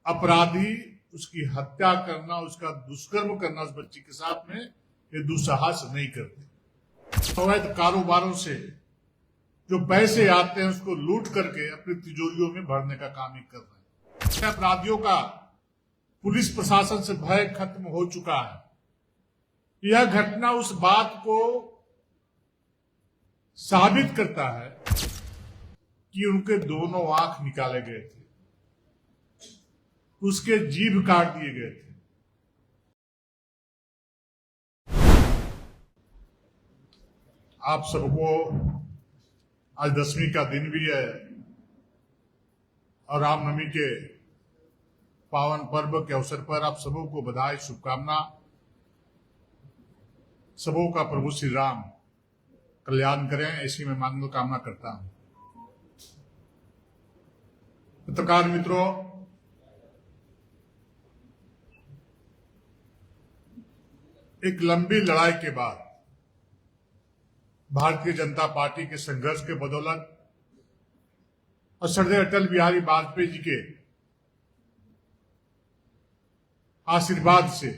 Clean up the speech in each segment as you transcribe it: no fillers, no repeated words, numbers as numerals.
अपराधी उसकी हत्या करना, उसका दुष्कर्म करना उस बच्ची के साथ में ये दुस्साहस नहीं करते। अवैध कारोबारों से जो पैसे आते हैं उसको लूट करके अपनी तिजोरियों में भरने का काम ही कर रहे हैं। अपराधियों का पुलिस प्रशासन से भय खत्म हो चुका है। यह घटना उस बात को साबित करता है कि उनके दोनों आंख निकाले गए थे, उसके जीभ काट दिए गए थे। आप सबको आज 10वीं का दिन भी है और रामनवमी के पावन पर्व के अवसर पर आप सबों को बधाई, शुभकामना। सबों का प्रभु श्री राम कल्याण करें, ऐसी मैं मंगल कामना करता हूं। पत्रकार मित्रों, एक लंबी लड़ाई के बाद भारतीय जनता पार्टी के संघर्ष के बदौलत और श्रद्धेय अटल बिहारी वाजपेयी जी के आशीर्वाद से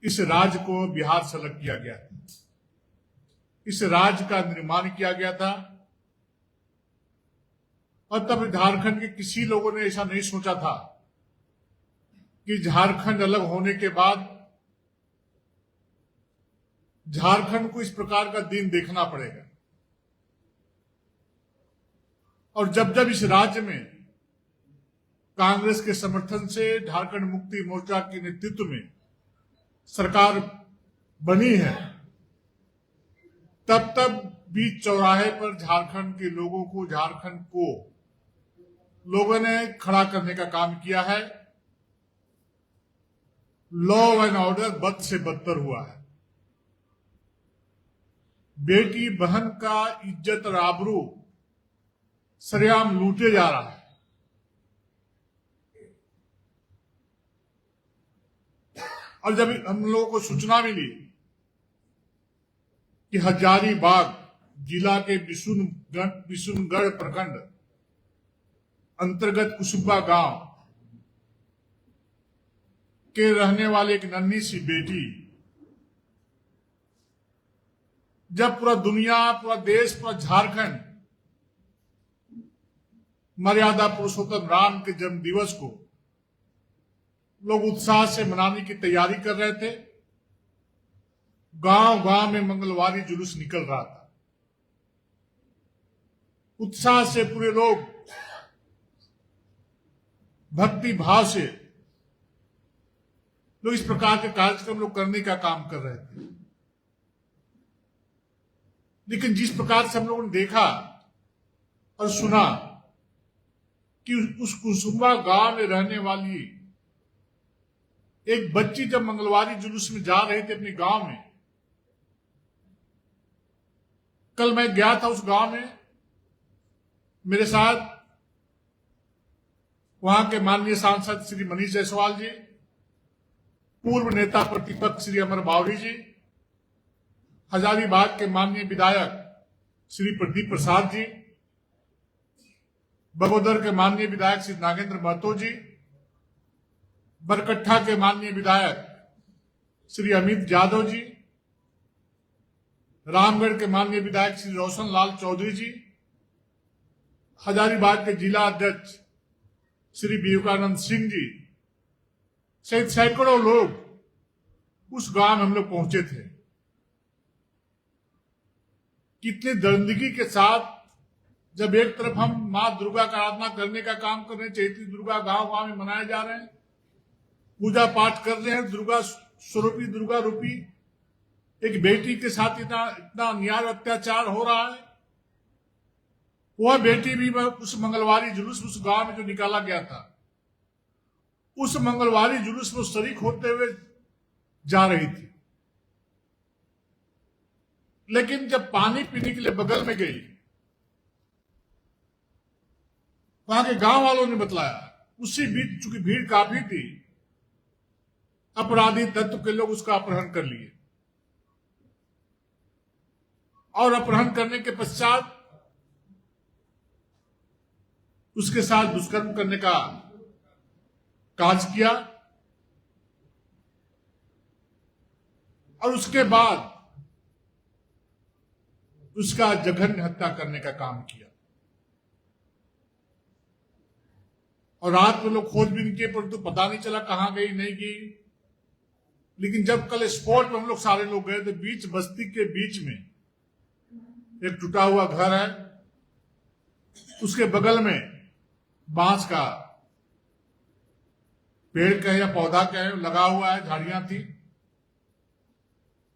इस राज्य को बिहार से अलग किया गया था। इस राज्य का निर्माण किया गया था और तब झारखंड के किसी लोगों ने ऐसा नहीं सोचा था कि झारखंड अलग होने के बाद झारखंड को इस प्रकार का दिन देखना पड़ेगा। और जब जब इस राज्य में कांग्रेस के समर्थन से झारखंड मुक्ति मोर्चा के नेतृत्व में सरकार बनी है, तब तब बीच चौराहे पर झारखंड के लोगों को, झारखंड को लोगों ने खड़ा करने का काम किया है। लॉ एंड ऑर्डर बद से बदतर हुआ है। बेटी बहन का इज्जत और आबरू सरेआम लूटे जा रहा है। और जब हम लोगों को सूचना मिली कि हजारीबाग जिला के बिशुनगढ़ प्रखंड अंतर्गत कुसुम्बा गांव के रहने वाले एक नन्ही सी बेटी, जब पूरा दुनिया, पूरा देश, पूरा झारखंड मर्यादा पुरुषोत्तम राम के जन्म दिवस को लोग उत्साह से मनाने की तैयारी कर रहे थे, गांव गांव में मंगलवारी जुलूस निकल रहा था। उत्साह से पूरे लोग भक्ति भाव से लोग इस प्रकार के कार्यक्रम लोग करने का काम कर रहे थे। लेकिन जिस प्रकार से हम लोगों ने देखा और सुना कि उस कुसुम्बा गांव में रहने वाली एक बच्ची जब मंगलवारी जुलूस में जा रही थी अपने गांव में, कल मैं गया था उस गांव में, मेरे साथ वहां के माननीय सांसद श्री मनीष जायसवाल जी, पूर्व नेता प्रतिपक्ष श्री अमर बावरी जी, हजारीबाग के माननीय विधायक श्री प्रदीप प्रसाद जी, बगोदर के माननीय विधायक श्री नागेंद्र महतो जी, बरकट्ठा के माननीय विधायक श्री अमित यादव जी, रामगढ़ के माननीय विधायक श्री रोशन लाल चौधरी जी, हजारीबाग के जिला अध्यक्ष श्री विवेकानंद सिंह जी सहित सैकड़ों लोग उस गांव में हम लोग पहुंचे थे। कितनी दरिंदगी के साथ, जब एक तरफ हम मां दुर्गा का आराधना करने का काम कर रहे हैं, चैती दुर्गा गांव गांव में मनाए जा रहे हैं, पूजा पाठ कर रहे हैं, दुर्गा स्वरूपी, दुर्गा रूपी एक बेटी के साथ इतना अन्याय अत्याचार हो रहा है। वह बेटी भी उस मंगलवारी जुलूस, उस गांव में जो निकाला गया था, उस मंगलवारी जुलूस में शरीक होते हुए जा रही थी। लेकिन जब पानी पीने के लिए बगल में गई, वहां के गांव वालों ने बतलाया, उसी बीच चूंकि भीड़ काफी थी, अपराधी तत्व के लोग उसका अपहरण कर लिए और अपहरण करने के पश्चात उसके साथ दुष्कर्म करने का काज किया और उसके बाद उसका जघन्य हत्या करने का काम किया। और रात में लोग खोजबीन किए परंतु पता नहीं चला कहां गई नहीं गई। लेकिन जब कल स्पॉट में हम लोग सारे लोग गए तो बीच बस्ती के बीच में एक टूटा हुआ घर है, उसके बगल में बांस का पेड़ कहे या पौधा कहे लगा हुआ है, झाड़ियां थी।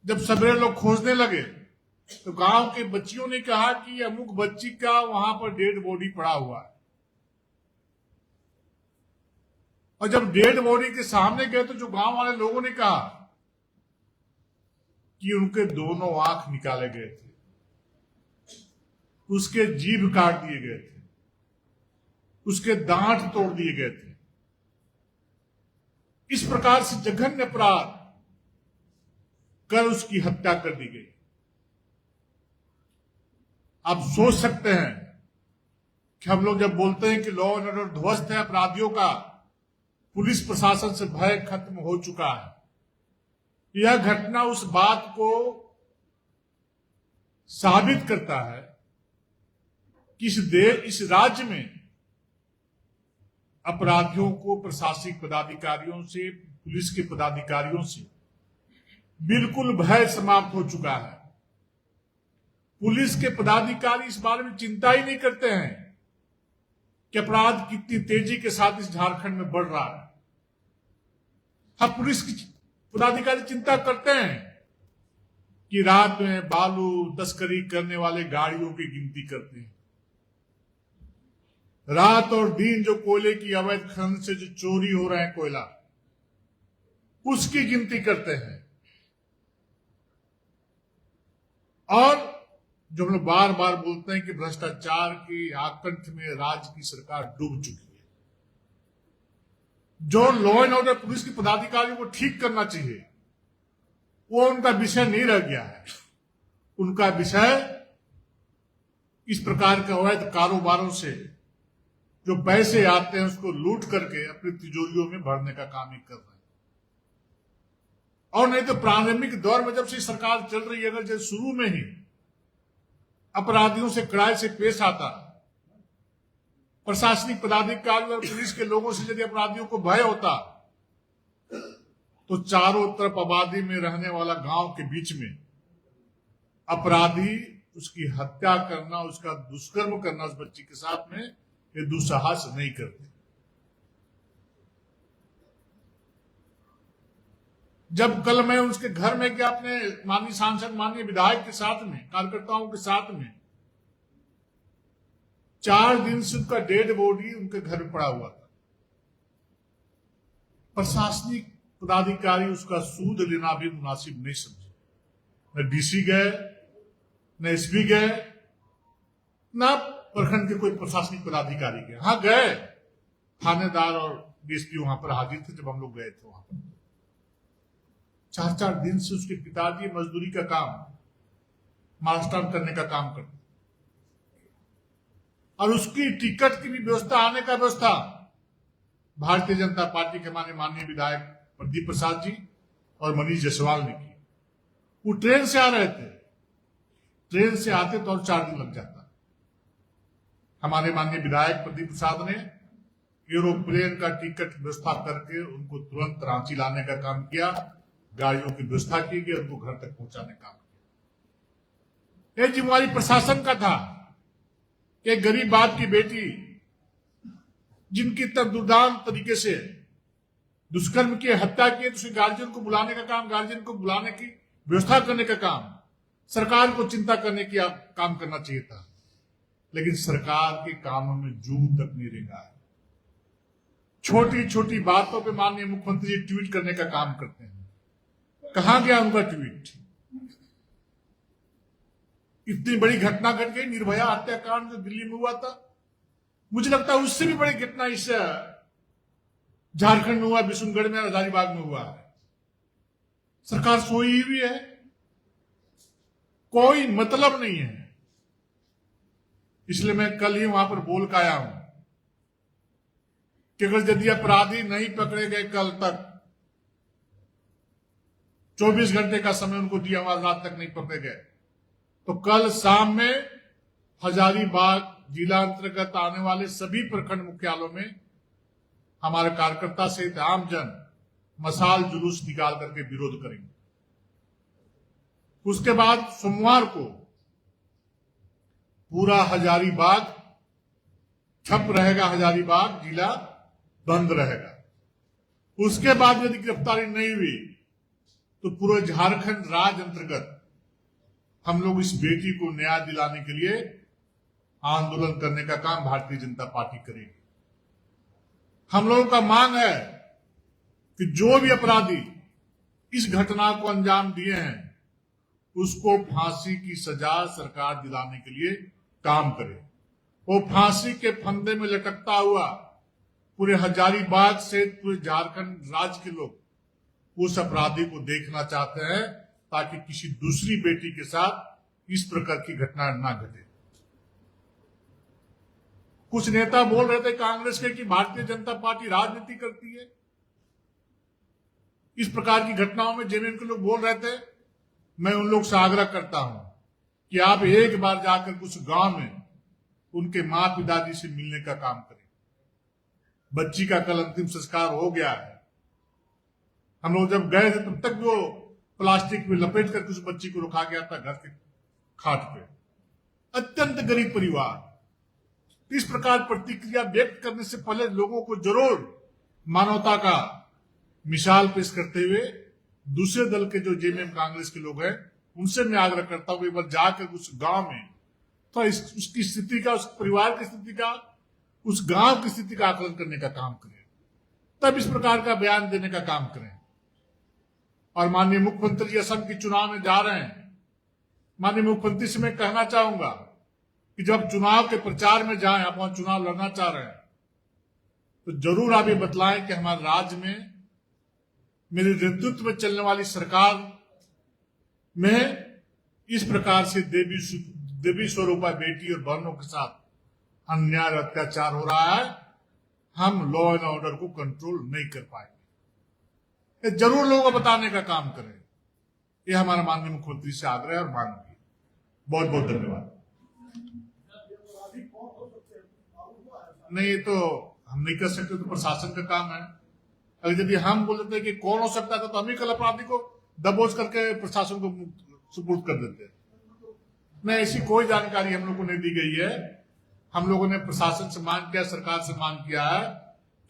जब सवेरे लोग खोजने लगे तो गांव के बच्चियों ने कहा कि अमुक बच्ची का वहां पर डेड बॉडी पड़ा हुआ है। और जब डेड बॉडी के सामने गए तो जो गांव वाले लोगों ने कहा कि उनके दोनों आंख निकाले गए थे, उसके जीभ काट दिए गए थे, उसके दांत तोड़ दिए गए थे। इस प्रकार से जघन्य अपराध कर उसकी हत्या कर दी गई। आप सोच सकते हैं कि हम लोग जब बोलते हैं कि लॉ एंड ऑर्डर ध्वस्त है, अपराधियों का पुलिस प्रशासन से भय खत्म हो चुका है, यह घटना उस बात को साबित करता है कि इस राज्य में अपराधियों को प्रशासनिक पदाधिकारियों से, पुलिस के पदाधिकारियों से बिल्कुल भय समाप्त हो चुका है। पुलिस के पदाधिकारी इस बारे में चिंता ही नहीं करते हैं कि अपराध कितनी तेजी के साथ इस झारखंड में बढ़ रहा है। हाँ, पुलिस की पदाधिकारी चिंता करते हैं कि रात में बालू तस्करी करने वाले गाड़ियों की गिनती करते हैं, रात और दिन जो कोयले की अवैध खनन से जो चोरी हो रहा है कोयला, उसकी गिनती करते हैं। और जो हम लोग बार बार बोलते हैं कि भ्रष्टाचार की आकंठ में राज्य की सरकार डूब चुकी है। जो लॉ एंड ऑर्डर पुलिस के पदाधिकारियों को ठीक करना चाहिए वो उनका विषय नहीं रह गया है। उनका विषय इस प्रकार के अवैध कारोबारों से जो पैसे आते हैं उसको लूट करके अपनी तिजोरियों में भरने का काम ही कर रहे हैं। और नहीं तो प्रारंभिक दौर में जब से सरकार चल रही है, अगर जब शुरू में ही अपराधियों से कड़ाई से पेश आता, प्रशासनिक पदाधिकारी और पुलिस के लोगों से यदि अपराधियों को भय होता, तो चारों तरफ आबादी में रहने वाला गांव के बीच में अपराधी उसकी हत्या करना, उसका दुष्कर्म करना उस बच्ची के साथ में ये दुस्साहस नहीं करते। जब कल मैं उसके घर में गया अपने माननीय सांसद, माननीय विधायक के साथ में, कार्यकर्ताओं के साथ में, 4 दिन से उनका डेड बॉडी उनके घर में पड़ा हुआ था। प्रशासनिक पदाधिकारी उसका सूद लेना भी मुनासिब नहीं समझे। न डीसी गए, न एसपी गए, न प्रखंड के कोई प्रशासनिक पदाधिकारी गए। हाँ गए, थानेदार और डीएसपी वहां पर हाजिर थे जब हम लोग गए थे। वहां पर 4-4 दिन से उसके पिताजी मजदूरी का काम, मार्क्सटाउन करने का काम करते, और उसकी टिकट की भी व्यवस्था, आने का व्यवस्था भारतीय जनता पार्टी के माननीय विधायक प्रदीप प्रसाद जी और मनीष जायसवाल ने की। वो ट्रेन से आ रहे थे, ट्रेन से आते तो और 4 दिन लग जाता। हमारे माननीय विधायक प्रदीप प्रसाद ने एरोप्लेन का टिकट व्यवस्था करके उनको तुरंत रांची लाने का काम किया, गाड़ियों की व्यवस्था की गई, उनको घर तक पहुंचाने का काम किया। यह जिम्मेवारी प्रशासन का था कि गरीब बाप की बेटी जिनकी दुर्दान तरीके से दुष्कर्म की, हत्या की, तो उसके गार्जियन को बुलाने का काम, गार्जियन को बुलाने की व्यवस्था करने का काम सरकार को चिंता करने की काम करना चाहिए था। लेकिन सरकार के कामों में जू तक नहीं रेंगा है। छोटी छोटी बातों पे माननीय मुख्यमंत्री जी ट्वीट करने का काम करते हैं। कहां गया उनका ट्वीट? इतनी बड़ी घटना घट गई, निर्भया हत्याकांड जो दिल्ली में हुआ था, मुझे लगता है उससे भी बड़ी घटना इस झारखंड में हुआ, बिशुनगढ़ में, हजारीबाग में हुआ है। सरकार सोई हुई है, कोई मतलब नहीं है। इसलिए मैं कल ही वहां पर बोल के आया हूं कि अगर यदि अपराधी नहीं पकड़े गए कल तक, 24 घंटे का समय उनको दिया हुआ, रात तक नहीं पकड़े गए, तो कल शाम में हजारीबाग जिला अंतर्गत आने वाले सभी प्रखंड मुख्यालयों में हमारे कार्यकर्ता सहित आमजन मशाल जुलूस निकाल करके विरोध करेंगे। उसके बाद सोमवार को पूरा हजारीबाग ठप रहेगा, हजारीबाग जिला बंद रहेगा। उसके बाद यदि गिरफ्तारी नहीं हुई तो पूरे झारखंड राज्य अंतर्गत हम लोग इस बेटी को न्याय दिलाने के लिए आंदोलन करने का काम भारतीय जनता पार्टी करेगी। हम लोगों का मांग है कि जो भी अपराधी इस घटना को अंजाम दिए हैं उसको फांसी की सजा सरकार दिलाने के लिए काम करे। वो फांसी के फंदे में लटकता हुआ पूरे हजारीबाग से पूरे झारखंड राज्य के लोग उस अपराधी को देखना चाहते हैं ताकि किसी दूसरी बेटी के साथ इस प्रकार की घटना ना घटे। कुछ नेता बोल रहे थे कांग्रेस के कि भारतीय जनता पार्टी राजनीति करती है। इस प्रकार की घटनाओं में जेएमएम के लोग बोल रहे थे। मैं उन लोग से आग्रह करता हूं कि आप एक बार जाकर कुछ गांव में उनके मां पिताजी से मिलने का काम करें। बच्ची का कल अंतिम संस्कार हो गया है। हम लोग जब गए थे तब तक वो प्लास्टिक में लपेट कर उस बच्ची को रखा गया था घर के खाट पे। अत्यंत गरीब परिवार। इस प्रकार प्रतिक्रिया व्यक्त करने से पहले लोगों को जरूर मानवता का मिसाल पेश करते हुए दूसरे दल के जो जेएमएम कांग्रेस के लोग हैं उनसे मैं आग्रह करता हूं एक बार जाकर उस गांव में तो उसकी स्थिति का, उस परिवार की स्थिति का, उस गांव की स्थिति का आकलन करने का काम करें, तब इस प्रकार का बयान देने का काम करें। और माननीय मुख्यमंत्री जी असम के चुनाव में जा रहे हैं। माननीय मुख्यमंत्री से मैं कहना चाहूंगा कि जब चुनाव के प्रचार में जाएं, आप वहां चुनाव लड़ना चाह रहे हैं, तो जरूर आप ये बतलाएं कि हमारे राज्य में मेरे नेतृत्व में चलने वाली सरकार में इस प्रकार से देवी स्वरूपा बेटी और बहनों के साथ अन्याय और अत्याचार हो रहा है। हम लॉ एंड ऑर्डर को कंट्रोल नहीं कर पाएंगे। ये जरूर लोगों को बताने का काम करें। ये हमारा माननीय मुख्यमंत्री से आग्रह और मांग है। बहुत बहुत धन्यवाद। नहीं, तो हम नहीं कर सकते, तो प्रशासन का काम है। अगर यदि हम बोलते हैं कि कौन हो सकता था तो हम ही कल अपराधी को दबोच करके प्रशासन को सुपुर्द कर देते। नहीं, ऐसी कोई जानकारी हम लोग को नहीं दी गई है। हम लोगों ने प्रशासन से मांग किया, सरकार से मांग किया है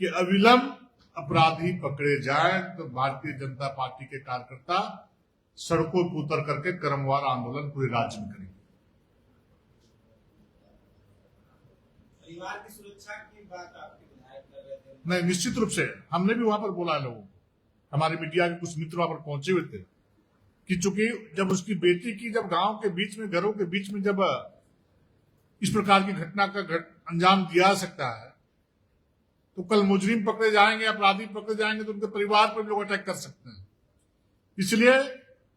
कि अविलंब अपराधी पकड़े जाएं, तो भारतीय जनता पार्टी के कार्यकर्ता सड़कों पर उतर करके क्रमवार आंदोलन पूरे राज्य में करेंगे। परिवार की सुरक्षा की बात आपके विधायक कर रहे थे। नहीं, निश्चित रूप से हमने भी वहां पर बोला है लोगों को। हमारे मीडिया के कुछ मित्र वहां पर पहुंचे हुए थे कि चूंकि जब उसकी बेटी की जब गांव के बीच में, घरों के बीच में जब इस प्रकार की घटना का अंजाम दिया सकता है, तो कल मुजरिम पकड़े जाएंगे, अपराधी पकड़े जाएंगे तो उनके परिवार पर लोग अटैक कर सकते हैं। इसलिए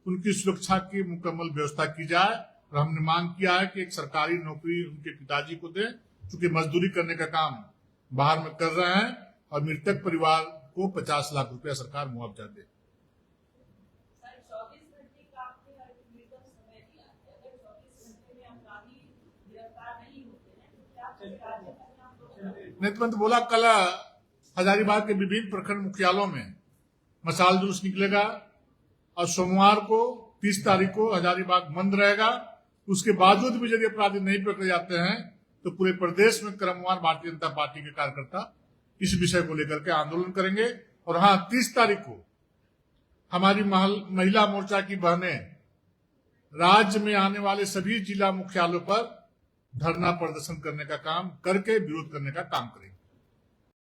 उनकी सुरक्षा की मुकम्मल व्यवस्था की जाए। और हमने मांग किया है कि एक सरकारी नौकरी उनके पिताजी को दें, चूंकि मजदूरी करने का काम बाहर में कर रहे हैं, और मृतक परिवार को 50 लाख रुपया सरकार मुआवजा दे। नेतृत्व तो बोला कल हजारीबाग के विभिन्न प्रखंड मुख्यालयों में मशाल जुलूस निकलेगा और सोमवार को 30 तारीख को हजारीबाग बंद रहेगा। उसके बावजूद भी यदि अपराधी नहीं पकड़े जाते हैं तो पूरे प्रदेश में क्रमवार भारतीय जनता पार्टी के कार्यकर्ता इस विषय को लेकर के आंदोलन करेंगे। और हाँ, 30 तारीख को हमारी महिला मोर्चा की बहनें राज्य में आने वाले सभी जिला मुख्यालयों पर धरना प्रदर्शन करने का काम करके विरोध करने का काम करेंगे।